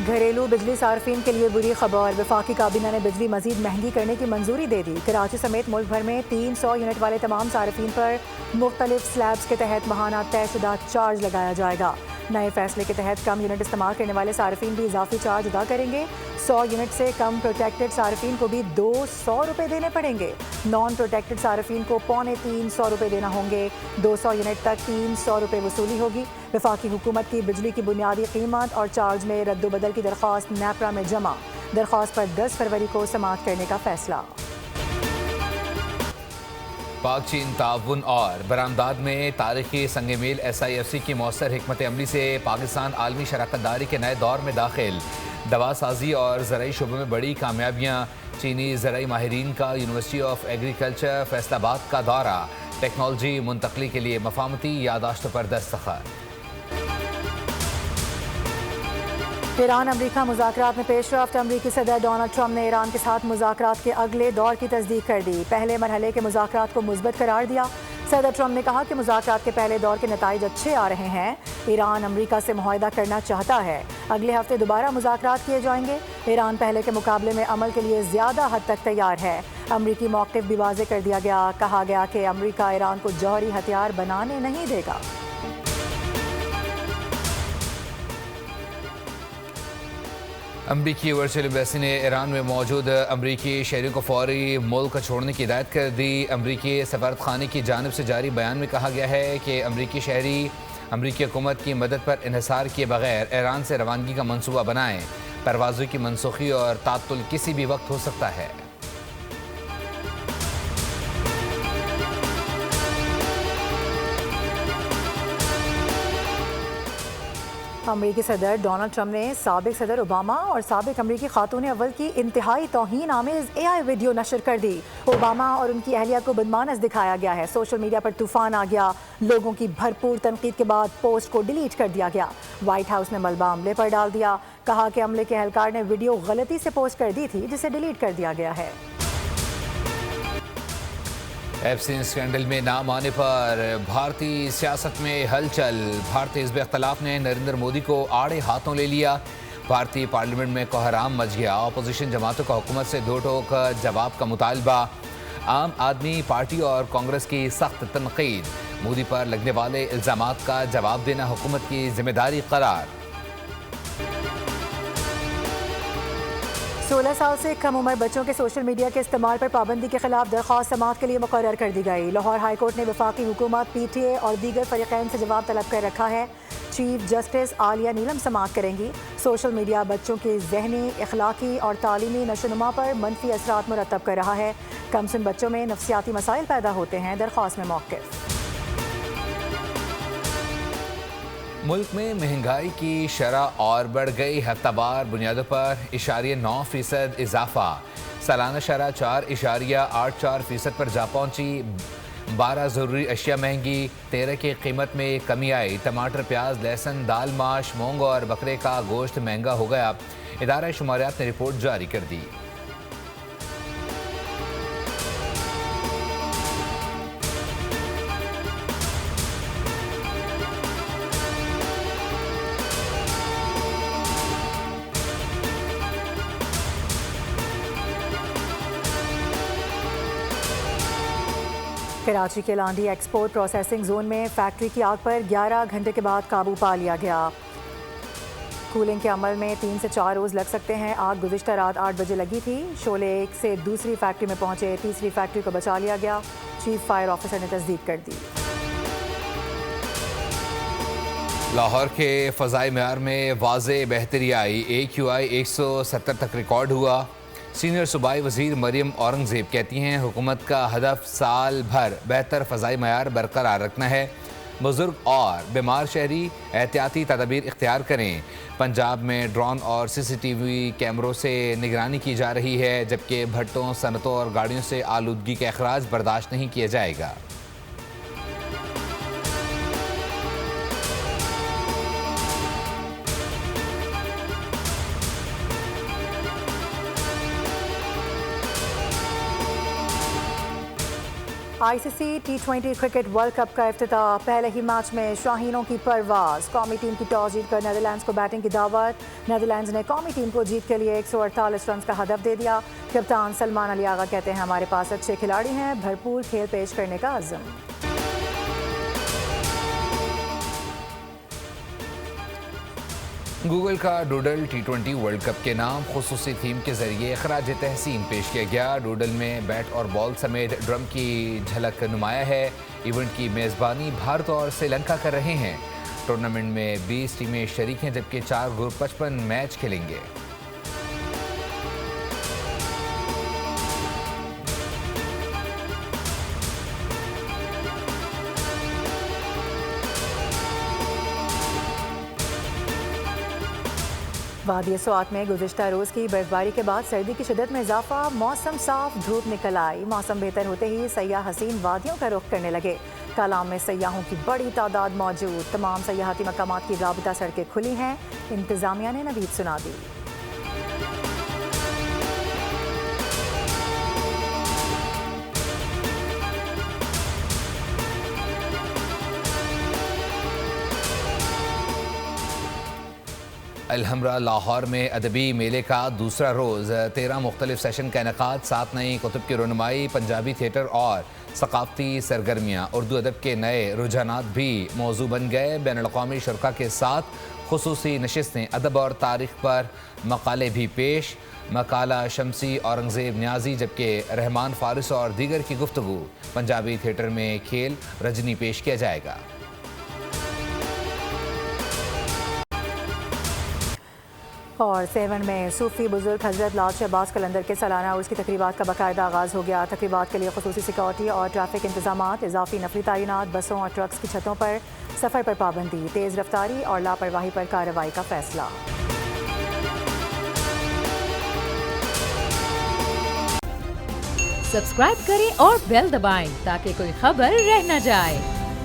घरेलू बिजली सार्फिन के लिए बुरी खबर। वफाकी काबीना ने बिजली मजीद महंगी करने की मंजूरी दे दी। कराची समेत मुल्क भर में 300 यूनिट वाले तमाम सार्फिन पर मुख्तलिफ स्लैब्स के तहत माहाना तयशुदा चार्ज लगाया जाएगा। नए फैसले के तहत कम यूनिट इस्तेमाल करने वाले सार्फिन भी इजाफी चार्ज अदा करेंगे। 100 यूनिट से कम प्रोटेक्टेड सार्फिन को भी 200 रुपये देने पड़ेंगे। नॉन प्रोटेक्टेड सार्फिन को 325 रुपये देना होंगे। 200 यूनिट तक 300 रुपये वसूली होगी। वफाकी हुकूमत की बिजली की बुनियादी कीमत और चार्ज में रद्दोबदल की दरख्वास्त नेपरा में जमा। दरख्वास्त पर 10 फरवरी को समाअत करने का फैसला। पाक चीन ताउन और बरामदाद में तारीखी संग मील SIFC की मौसर हिकमत अमली से पाकिस्तान आलमी शराकतदारी के नए दौर में दाखिल। दवा साजी और ज़राई शुबे में बड़ी कामयाबियाँ। चीनी ज़राई माहिरीन का यूनिवर्सिटी ऑफ एग्रीकल्चर फैसलाबाद का दौरा। टेक्नोलॉजी मुंतकली के लिए मफामती यादाश्तों पर दस्तखत। ईरान अमरीका मुज़ाकरात में पेशरफ्त। अमरीकी सदर डोनाल्ड ट्रंप ने ईरान के साथ मुज़ाकरात के अगले दौर की तस्दीक कर दी। पहले मरहले के मुज़ाकरात को मुस्बत करार दिया। सदर ट्रंप ने कहा कि मुज़ाकरात के पहले दौर के नताइज अच्छे आ रहे हैं। ईरान अमरीका से मुआहदा करना चाहता है। अगले हफ्ते दोबारा मुज़ाकरात किए जाएंगे। ईरान पहले के मुकाबले में अमल के लिए ज़्यादा हद तक तैयार है। अमरीकी मौक़िफ़ भी वाज़े कर दिया गया। कहा गया कि अमरीका ईरान को जौहरी हथियार बनाने नहीं देगा। अमरीकी वर्चुअल एम्बेसी ने ईरान में मौजूद अमरीकी शहरियों को फौरी मुल्क छोड़ने की हिदायत कर दी। अमरीकी सफारत खाने की जानिब से जारी बयान में कहा गया है कि अमरीकी शहरी अमरीकी हुकूमत की मदद पर इन्हिसार किए बगैर ईरान से रवानगी का मनसूबा बनाएं। परवाज़ों की मनसूखी और तातुल किसी भी वक्त हो सकता है। अमरीकी सदर डोनाल्ड ट्रंप ने साबिक सदर ओबामा और साबिक अमरीकी खातून अव्वल की इंतहाई तौहीन आमेज AI वीडियो नशर कर दी। ओबामा और उनकी अहलिया को बदमानस दिखाया गया है। सोशल मीडिया पर तूफान आ गया। लोगों की भरपूर तनकीद के बाद पोस्ट को डिलीट कर दिया गया। व्हाइट हाउस ने मलबा अमले पर डाल दिया। कहा कि अमले के एहलकार ने वीडियो गलती से पोस्ट कर दी थी, जिसे डिलीट कर दिया गया है। एफसीन स्कैंडल में नाम आने पर भारतीय सियासत में हलचल। भारतीय हिज़्ब इख्तिलाफ ने नरेंद्र मोदी को आड़े हाथों ले लिया। भारतीय पार्लियामेंट में कोहराम मच गया। अपोजिशन जमातों का हुकूमत से दो टोक जवाब का मुतालबा। आम आदमी पार्टी और कांग्रेस की सख्त तनकीद। मोदी पर लगने वाले इल्ज़ामात का जवाब देना हुकूमत की जिम्मेदारी करार। 16 साल से कम उम्र बच्चों के सोशल मीडिया के इस्तेमाल पर पाबंदी के खिलाफ दरख्वास्त समाअत के लिए मुकर्रर कर दी गई। लाहौर हाई कोर्ट ने वफाकी हुकूमत, PTA और दीगर फरीक़ैन से जवाब तलब कर रखा है। चीफ जस्टिस आलिया नीलम समाअत करेंगी। सोशल मीडिया बच्चों के जहनी, अखलाकी और तालीमी नशोनुमा पर मनफी असरात मुरतब कर रहा है। कमसिन बच्चों में नफ्सियाती मसाइल पैदा होते हैं। दरख्वास्त में मौक़िफ़। मुल्क में महंगाई की शरह और बढ़ गई। हफ्तावार बुनियादों पर 0.9% इजाफा। सालाना शरह 4.84% पर जा पहुंची। 12 ज़रूरी अशिया महंगी। 13 की कीमत में कमी आई। टमाटर, प्याज, लहसुन, दाल, माश, मूंग और बकरे का गोश्त महंगा हो गया। इदारा शुमारियात ने रिपोर्ट जारी कर दी। कराची के लांडी एक्सपोर्ट प्रोसेसिंग जोन में फैक्ट्री की आग पर 11 घंटे के बाद काबू पा लिया गया। कूलिंग के अमल में 3 से 4 रोज़ लग सकते हैं। आग गुज़िश्ता रात 8 बजे लगी थी। शोले एक से दूसरी फैक्ट्री में पहुंचे। तीसरी फैक्ट्री को बचा लिया गया। चीफ फायर ऑफिसर ने तस्दीक कर दी। लाहौर के फ़ज़ाई मेयार में वाज़े बेहतरी आई। AQI 170 तक रिकॉर्ड हुआ। सीनियर सूबाई वज़ीर मरियम औरंगज़ेब कहती हैं हुकूमत का हदफ साल भर बेहतर फ़ज़ाई मयार बरकरार रखना है। बुज़ुर्ग और बीमार शहरी एहतियाती तदबीर इख्तियार करें। पंजाब में ड्रोन और CCTV कैमरों से निगरानी की जा रही है, जबकि भट्टों, सनतों और गाड़ियों से आलूदगी का अखराज बर्दाश्त नहीं किया जाएगा। ICC T20 cricket world cup का इफ्तिताह। पहले ही मैच में शाहीनों की परवाज। कौमी टीम की टॉस जीतकर नीदरलैंड्स को बैटिंग की दावत। नीदरलैंड्स ने कौमी टीम को जीत के लिए 148 रन का हदफ दे दिया। कप्तान सलमान अली आगा कहते हैं, हमारे पास अच्छे खिलाड़ी हैं, भरपूर खेल पेश करने का अज़्म। गूगल का डूडल T20 वर्ल्ड कप के नाम खुसूसी थीम के जरिए खराज तहसीन पेश किया गया। डूडल में बैट और बॉल समेत ड्रम की झलक नुमाया है। इवेंट की मेज़बानी भारत और श्रीलंका कर रहे हैं। टूर्नामेंट में 20 टीमें शरीक हैं, जबकि 4 ग्रुप 55 मैच खेलेंगे। वादी स्वात में गुज़िश्ता रोज़ की बर्फबारी के बाद सर्दी की शिद्दत में इजाफा। मौसम साफ, धूप निकल आई। मौसम बेहतर होते ही सयाह हसीन वादियों का रुख करने लगे। कालाम में सयाहों की बड़ी तादाद मौजूद। तमाम सयाहती मकामात की राबिता सड़कें खुली हैं। इंतजामिया ने नवीद सुना दी। अलहमरा लाहौर में अदबी मेले का दूसरा रोज़। 13 मुख्तलिफ सेशन का इनेकाद, 7 नई कुतुब की रनुमाई, पंजाबी थिएटर और सकाफती सरगर्मियाँ। उर्दू अदब के नए रुझानात भी मौजू बन गए। बैनुल-अक़वामी शुरका के साथ खुसूसी नशिस्तें, अदब और तारीख़ पर मकाले भी पेश। मकाला शमसी, औरंगज़ेब न्याजी, जबकि रहमान फारिस और दीगर की गुफ्तगू। पंजाबी थिएटर में खेल रजनी पेश किया जाएगा। और 7 में सूफी बुजुर्ग हजरत लाल शहबाज कलंदर के सालाना उर्स की तकरीबात का बाकायदा आगाज़ हो गया। तकरीबात के लिए खुसूसी सिक्योरिटी और ट्रैफिक इंतजामात, इजाफी नफरी तैनात, बसों और ट्रक्स की छतों पर सफ़र पर पाबंदी, तेज़ रफ्तारी और लापरवाही पर कार्रवाई का फैसला। सब्सक्राइब करें और बेल दबाएं ताकि कोई खबर रह न जाए।